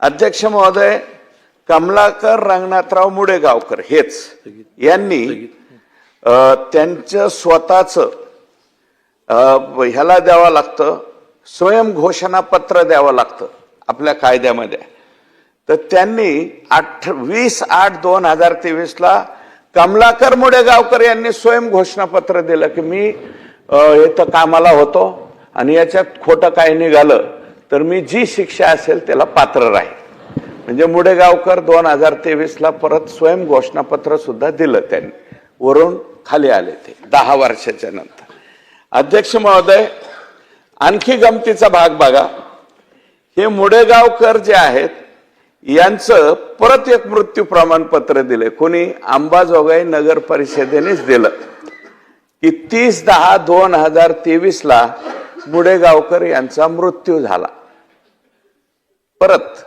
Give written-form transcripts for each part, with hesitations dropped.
अध्यक्ष महोदय, कमलाकर रंगनाथराव मुडेगावकर हेच यांनी त्यांचं स्वतःचं ह्याला द्यावं लागतं, स्वयं घोषणा पत्र द्यावं लागतं आपल्या कायद्यामध्ये. तर त्यांनी 20/8/2023 ला कमलाकर मुडेगावकर यांनी स्वयं घोषणा पत्र दिलं की मी इथं कामाला होतो आणि याच्यात खोटं काही निघालं तर मी जी शिक्षा असेल त्याला पात्र राहील. म्हणजे मुडेगावकर 2023 ला परत स्वयं घोषणापत्र सुद्धा दिलं त्यांनी, वरून खाली आले ते 10 वर्षाच्या नंतर. अध्यक्ष महोदय, आणखी गमतीचा भाग बघा. हे मुडेगावकर जे आहेत यांचं परत एक मृत्यू प्रमाणपत्र दिले. कोणी? अंबाजोगाई नगर परिषदेनेच दिलं की 30/10/2023 ला मुडेगावकर यांचा मृत्यू झाला. परत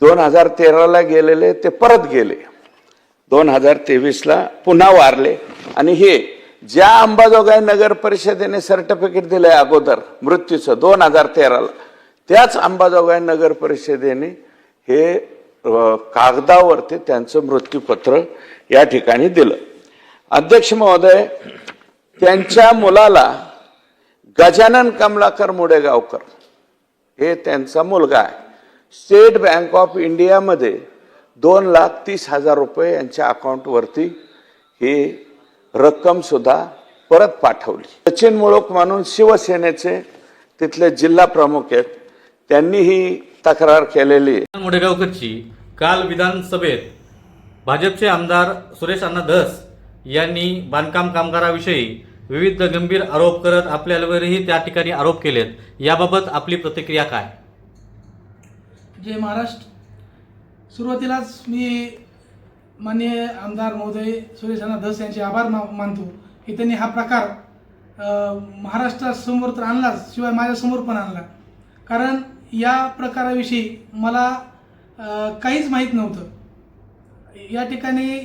2013 ला गेलेले ते परत गेले, 2023 ला पुन्हा वारले. आणि हे ज्या अंबाजोगाई नगर परिषदेने सर्टिफिकेट दिलंय अगोदर मृत्यूचं 2013 ला, त्याच अंबाजोगाई नगर परिषदेने हे कागदावरती त्यांचं मृत्यूपत्र या ठिकाणी दिलं. अध्यक्ष महोदय, त्यांच्या मुलाला गजानन कमलाकर मुडेगावकर हे त्यांचा मुलगा आहे. स्टेट बँक ऑफ इंडियामध्ये 2,30,000 रुपये यांच्या अकाउंटवरती ही रक्कम सुद्धा परत पाठवली. सचिन मुळूक म्हणून शिवसेनेचे तिथले जिल्हा प्रमुख आहेत, त्यांनी ही तक्रार केलेली आहे. मुडेगावकरची काल विधानसभेत भाजपचे आमदार सुरेश अण्णा धस यांनी बांधकाम कामगाराविषयी विविध गंभीर आरोप करत आपल्यावरही त्या ठिकाणी आरोप केलेत. याबाबत आपली प्रतिक्रिया काय? जय महाराष्ट्र. सुरुवातीलाच मी माननीय आमदार महोदय सुरेश अण्णा धस यांचे आभार मानतो की त्यांनी हा प्रकार महाराष्ट्रासमोर तर आणलाच, शिवाय माझ्यासमोर पण आणला. कारण या प्रकाराविषयी मला काहीच माहीत नव्हतं. या ठिकाणी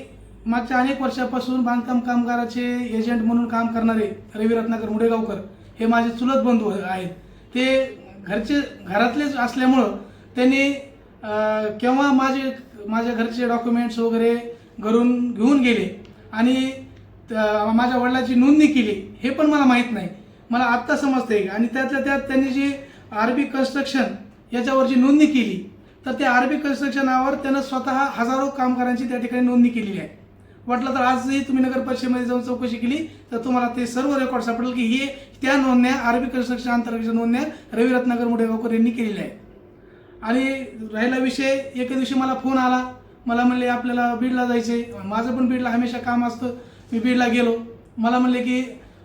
मागच्या अनेक वर्षापासून बांधकाम कामगाराचे एजंट म्हणून काम करणारे रवी रत्नाकर मुडेगावकर हे माझे चुलत बंधू आहेत. ते घरातलेच असल्यामुळं त्यांनी केव्हा माझ्या घरचे डॉक्युमेंट्स वगैरे घरून घेऊन गेले आणि माझ्या वडिलांची नोंदणी केली हे पण मला माहीत नाही. मला आत्ता समजते. आणि त्यातल्या त्यात त्यांनी जी आरबी कन्स्ट्रक्शन याच्यावर जी नोंदणी केली, तर त्या आरबी कन्स्ट्रक्शनावर त्यानं स्वतः हजारो कामगारांची त्या ठिकाणी नोंदणी केलेली आहे. वाटलं तर आजही तुम्ही नगर परिषदेमध्ये जाऊन चौकशी केली तर तुम्हाला ते सर्व रेकॉर्ड सापडेल की हे त्या नोंदण्या आरबी कन्स्ट्रक्शन अंतर्गत नोंदण्या रवी रत्नाकर मुडेगावकर यांनी केलेल्या आहे. आणि राहिला विषय, एके दिवशी मला फोन आला, मला म्हणले आपल्याला बीडला जायचे. माझं पण बीडला हमेशा काम असतं. मी बीडला गेलो. मला म्हणले की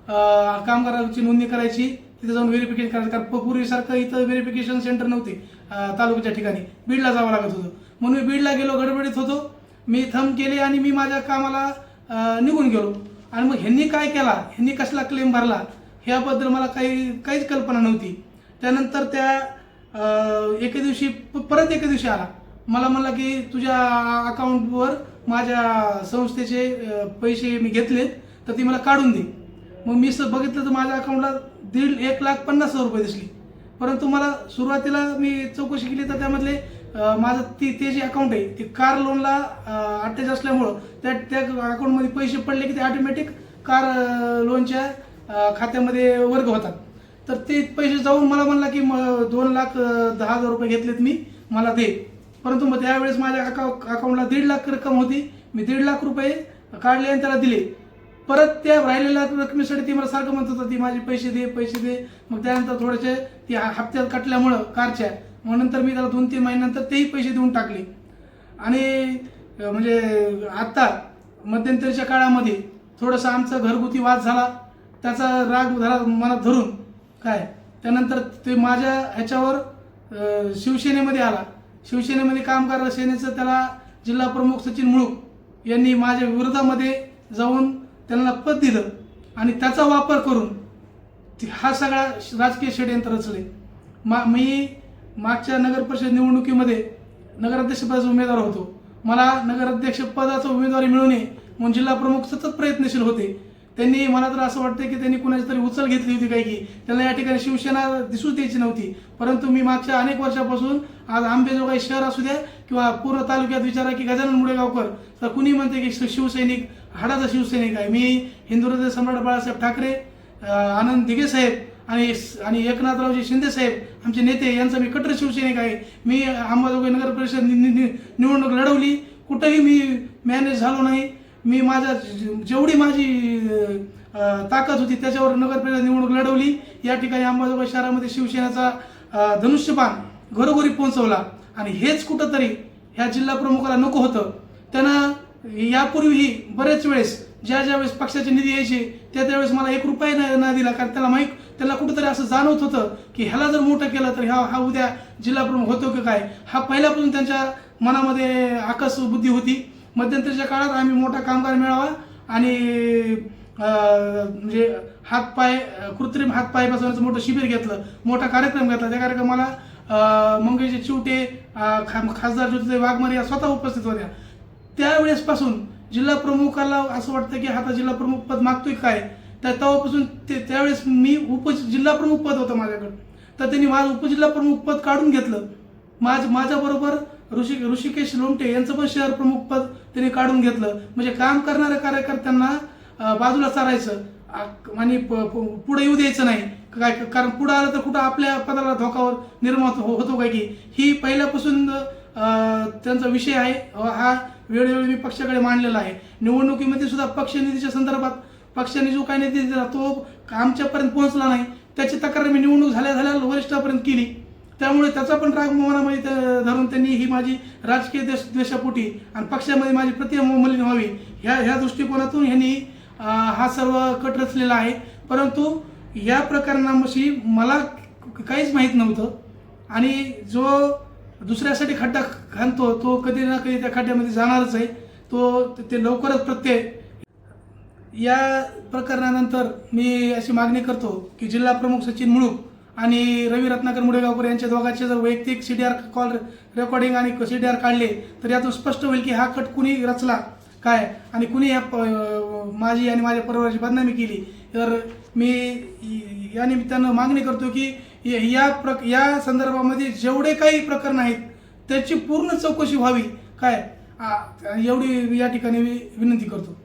कामगारांची नोंदणी करायची, तिथे जाऊन व्हेरिफिकेशन करायचं. कारण पूर्वीसारखं इथं व्हेरिफिकेशन सेंटर नव्हते तालुक्याच्या ठिकाणी, बीडला जावं लागत होतं. म्हणून मी बीडला गेलो, गडबडीत होतो. मी थंब केले आणि मी माझ्या कामाला निघून गेलो. आणि मग ह्यांनी काय केला, ह्यांनी कसला क्लेम भरला ह्याबद्दल मला काहीच कल्पना नव्हती. त्यानंतर त्या एके दिवशी आला, मला म्हणला की तुझ्या अकाउंटवर माझ्या संस्थेचे पैसे मी घेतलेत तर ती मला काढून दे. मग मी बघितलं तर माझ्या अकाउंटला 1,50,000 रुपये दिसली. परंतु मला सुरुवातीला मी चौकशी केली तर त्यामधले माझं ते जे अकाउंट आहे ते कार लोनला अटॅच असल्यामुळं त्या अकाउंटमध्ये पैसे पडले की ते ऑटोमॅटिक कार लोनच्या खात्यामध्ये वर्ग होतात. तर ते पैसे जाऊन मला म्हणला की 2,10,000 रुपये घेतलेत मी, मला दे. परंतु मग त्यावेळेस माझ्या अकाउंटला 1,50,000 रक्कम होती. मी 1,50,000 रुपये काढले आणि त्याला दिले. परत त्या राहिलेल्या रकमेसाठी ती मला सारखं म्हणत होतं ती माझे पैसे दे. मग त्यानंतर थोडेसे ती हप्त्यात कटल्यामुळं कारच्या, मग नंतर मी त्याला 2-3 महिन्यानंतर तेही पैसे देऊन टाकले. आणि म्हणजे आत्ता मध्यंतरीच्या काळामध्ये थोडंसं आमचा घरगुती वाद झाला, त्याचा राग मनात धरून काय त्यानंतर ते माझ्या ह्याच्यावर शिवसेनेमध्ये आला. शिवसेनेमध्ये कामगार सेनेचं त्याला जिल्हा प्रमुख सचिन मुळूक यांनी माझ्या विरोधामध्ये जाऊन त्यांना पद दिलं आणि त्याचा वापर करून हा सगळा राजकीय षडयंत्र रचले. मी मागच्या नगर परिषद निवडणुकीमध्ये नगराध्यक्षपदाचा उमेदवार होतो. मला नगराध्यक्ष पदाचा उमेदवारी मिळू नये म्हणून जिल्हा प्रमुख सतत प्रयत्नशील होते त्यांनी, मला तर असं वाटतं की त्यांनी कुणाची तरी उचल घेतली होती काही की त्यांना या ठिकाणी शिवसेना दिसूच द्यायची नव्हती. परंतु मी मागच्या अनेक वर्षापासून, आज अंबेजोगाई शहर असू द्या किंवा पूर्ण तालुक्यात विचारा की गजानन मुडेगावकर, तर कुणी म्हणते की शिवसैनिक, हाडाचा शिवसैनिक आहे. मी हिंदुहृदय सम्राट बाळासाहेब ठाकरे, आनंद दिघे साहेब आणि एकनाथरावजी शिंदे साहेब आमचे नेते यांचा मी कट्टर शिवसैनिक आहे. मी अंबाजोगाई नगर परिषद निवडणूक लढवली, कुठेही मी मॅनेज झालो नाही. मी माझ्या जेवढी माझी ताकद होती त्याच्यावर नगर परिषद निवडणूक लढवली. या ठिकाणी अंबाजोगाई शहरामध्ये शिवसेनेचा धनुष्यबाण घरोघरी पोहोचवला. आणि हेच कुठंतरी ह्या जिल्हा प्रमुखाला नको होतं. त्यांना यापूर्वीही बरेच वेळेस ज्या वेळेस पक्षाचे निधी यायचे त्यावेळेस मला 1 रुपया नाही दिला, कारण त्याला कुठंतरी असं जाणवत होतं की ह्याला जर मोठं केलं तर हा उद्या जिल्हा प्रमुख होतो की काय. हा पहिल्यापासून त्यांच्या मनामध्ये आकस बुद्धी होती. मध्यंतरीच्या काळात आम्ही मोठा कामगार मेळावा आणि म्हणजे हातपाय, कृत्रिम हातपाय बसवण्याचं मोठं शिबिर घेतलं, मोठा कार्यक्रम घेतला. त्या कार्यक्रमाला मंगेशजी चिवटे, खासदार ज्योतिताई वाघमारे या स्वतः उपस्थित होत्या. त्यावेळेसपासून जिल्हा प्रमुखाला असं वाटतं की आता जिल्हा प्रमुख पद मागतोय काय. तेव्हापासून त्यावेळेस मी जिल्हा प्रमुख पद होतं माझ्याकडं, तर त्यांनी माझं उपजिल्हा प्रमुख पद काढून घेतलं. माझ्याबरोबर ऋषिकेश लोमटे यांचं पण शहर प्रमुख पद त्यांनी काढून घेतलं. म्हणजे काम करणाऱ्या कार्यकर्त्यांना बाजूला चालायचं आणि पुढे येऊ द्यायचं नाही काय, कारण पुढे आलं तर कुठं आपल्या पदाला धोकावर निर्माण होतो काय की. ही पहिल्यापासून त्यांचा विषय आहे. हा वेळोवेळी मी पक्षाकडे मांडलेला आहे. निवडणुकीमध्ये सुद्धा पक्षनिधीच्या संदर्भात पक्षाने जो काही निधी दिला तो आमच्यापर्यंत पोहोचला नाही, त्याची तक्रार मी निवडणूक झाल्या वरिष्ठापर्यंत केली. त्यामुळे त्याचा पण राग मनामध्ये धरून त्यांनी ही माझी राजकीय द्वेषापोटी आणि पक्षामध्ये माझी प्रतिमा मलिन व्हावी ह्या दृष्टिकोनातून ह्यांनी हा सर्व कट रचलेला आहे. परंतु या प्रकरणाशी मला काहीच माहीत नव्हतं. आणि जो दुसऱ्यासाठी खड्डा खणतो तो कधी ना कधी त्या खड्ड्यामध्ये जाणारच आहे. ते लवकरच प्रत्यय. या प्रकरणानंतर मी अशी मागणी करतो की जिल्हा प्रमुख सचिन मुळूक आणि रवी रत्नाकर मुडेगावकर यांच्या दोघांचे जर वैयक्तिक CDR कॉल रेकॉर्डिंग आणि CDR काढले तर यातून स्पष्ट होईल की हा कट कुणी रचला काय आणि कुणी माझी आणि माझ्या परिवाराची बदनामी केली. तर मी या निमित्तानं मागणी करतो की या संदर्भामध्ये जेवढे काही प्रकरण आहेत त्याची पूर्ण चौकशी व्हावी काय, एवढी या ठिकाणी विनंती करतो.